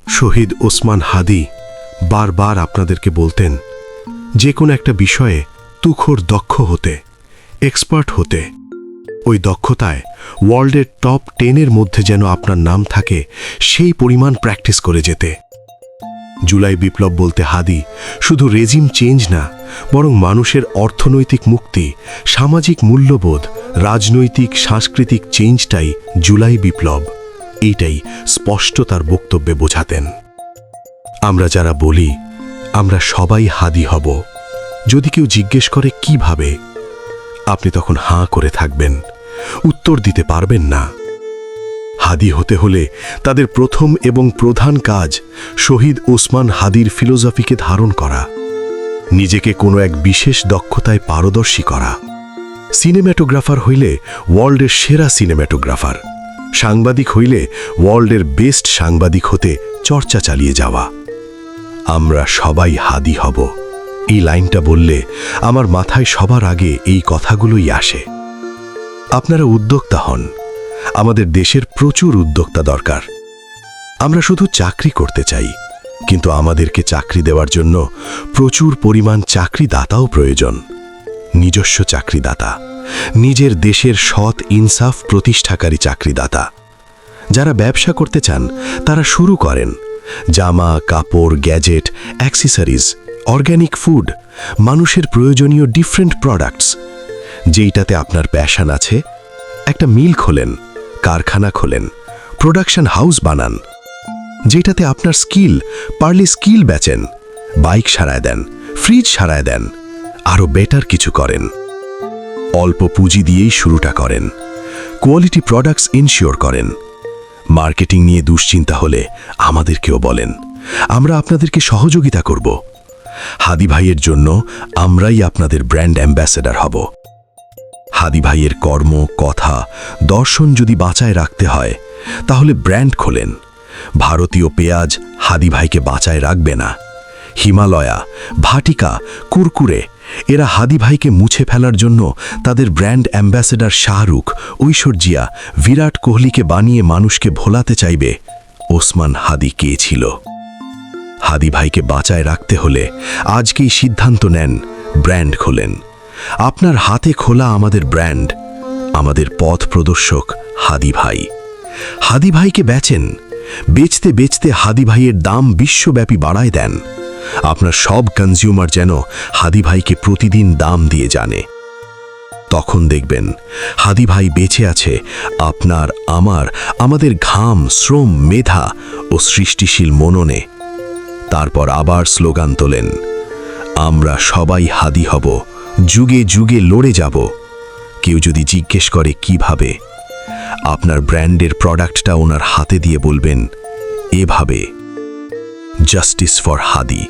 শহীদ ওসমান হাদি বারবার আপনাদেরকে বলতেন যে কোনো একটা বিষয়ে তুখোড় দক্ষ হতে, এক্সপার্ট হতে। ওই দক্ষতায় ওয়ার্ল্ডের টপ 10-এর মধ্যে যেন আপনার নাম থাকে, সেই পরিমাণ প্র্যাকটিস করে যেতে। জুলাই বিপ্লব বলতে হাদি শুধু রেজিম চেঞ্জ না, বরং মানুষের অর্থনৈতিক মুক্তি, সামাজিক মূল্যবোধ, রাজনৈতিক সাংস্কৃতিক চেঞ্জটাই জুলাই বিপ্লব। এইটাই স্পষ্ট তার বক্তব্যে বোঝাতেন। আমরা যারা বলি আমরা সবাই হাদি হব, যদি কেউ জিজ্ঞেস করে কিভাবে, আপনি তখন হাঁ করে থাকবেন, উত্তর দিতে পারবেন না। হাদি হতে হলে তাদের প্রথম এবং প্রধান কাজ শহীদ ওসমান হাদির ফিলোসফিকে ধারণ করা, নিজেকে কোনো এক বিশেষ দক্ষতায় পারদর্শী করা। সিনেম্যাটোগ্রাফার হইলে ওয়ার্ল্ডের সেরা সিনেম্যাটোগ্রাফার, সাংবাদিক হইলে ওয়ার্ল্ডের বেস্ট সাংবাদিক হতে চর্চা চালিয়ে যাওয়া। আমরা সবাই হাদি হব, এই লাইনটা বললে আমার মাথায় সবার আগে এই কথাগুলোই আসে। আপনারা উদ্যোক্তা হন, আমাদের দেশের প্রচুর উদ্যোক্তা দরকার। আমরা শুধু চাকরি করতে চাই, কিন্তু আমাদেরকে চাকরি দেওয়ার জন্য প্রচুর পরিমাণ চাকরিদাতাও প্রয়োজন। নিজস্ব চাকরিদাতা, নিজের দেশের সৎ ইনসাফ প্রতিষ্ঠাকারী চাকরিদাতা। যারা ব্যবসা করতে চান তারা শুরু করেন। জামা কাপড়, গ্যাজেট, অ্যাক্সেসরিজ, অর্গ্যানিক ফুড, মানুষের প্রয়োজনীয় ডিফারেন্ট প্রোডাক্টস। যেইটাতে আপনার প্যাশন আছে, একটা মিল খোলেন, কারখানা খোলেন, প্রোডাকশন হাউস বানান। যেটাতে আপনার স্কিল, পারলে স্কিল বেচেন, বাইক সারায় দেন, ফ্রিজ সারায় দেন, আরও বেটার কিছু করেন। অল্প পুঁজি দিয়েই শুরুটা করেন, কোয়ালিটি প্রোডাক্টস ইনশিওর করেন। মার্কেটিং নিয়ে দুশ্চিন্তা হলে আমাদেরকেও বলেন, আমরা আপনাদেরকে সহযোগিতা করব। হাদি ভাইয়ের জন্য আমরাই আপনাদের ব্র্যান্ড অ্যাম্বাসেডর হব। হাদি ভাইয়ের কর্ম, কথা, দর্শন যদি বাঁচায় রাখতে হয়, তাহলে ব্র্যান্ড খোলেন। ভারতীয় পেঁয়াজ হাদি ভাইকে বাঁচায় রাখবে না। হিমালয়া, ভাটিকা, কুরকুরে এরা হাদি ভাইকে মুছে ফেলার জন্য তাদের ব্র্যান্ড অ্যাম্বাসেডর শাহরুখ, ঐশ্বর্যিয়া, বিরাট কোহলিকে বানিয়ে মানুষকে ভোলাতে চাইবে। ওসমান হাদি কে ছিল? হাদি ভাইকে বাঁচায় রাখতে হলে আজকেই সিদ্ধান্ত নেন, ব্র্যান্ড খোলেন। আপনার হাতে খোলা আমাদের ব্র্যান্ড, আমাদের পথ প্রদর্শক হাদি ভাই। হাদি ভাইকে বেচেন, বেচতে বেচতে হাদি ভাইয়ের দাম বিশ্বব্যাপী বাড়ায় দেন। আপনার সব কনজিউমার যেন হাদি ভাইকে প্রতিদিন দাম দিয়ে জানে। তখন দেখবেন হাদি ভাই বেঁচে আছে আপনার, আমাদের ঘাম, শ্রম, মেধা ও সৃষ্টিশীল মননে। তারপর আবার স্লোগান তোলেন, আমরা সবাই হাদি হব, যুগে যুগে লড়ে যাব। কেউ যদি জিজ্ঞেস করে কিভাবে, আপনার ব্র্যান্ডের প্রোডাক্টটা ওনার হাতে দিয়ে বলবেন, এভাবে, জাস্টিস ফর হাদি।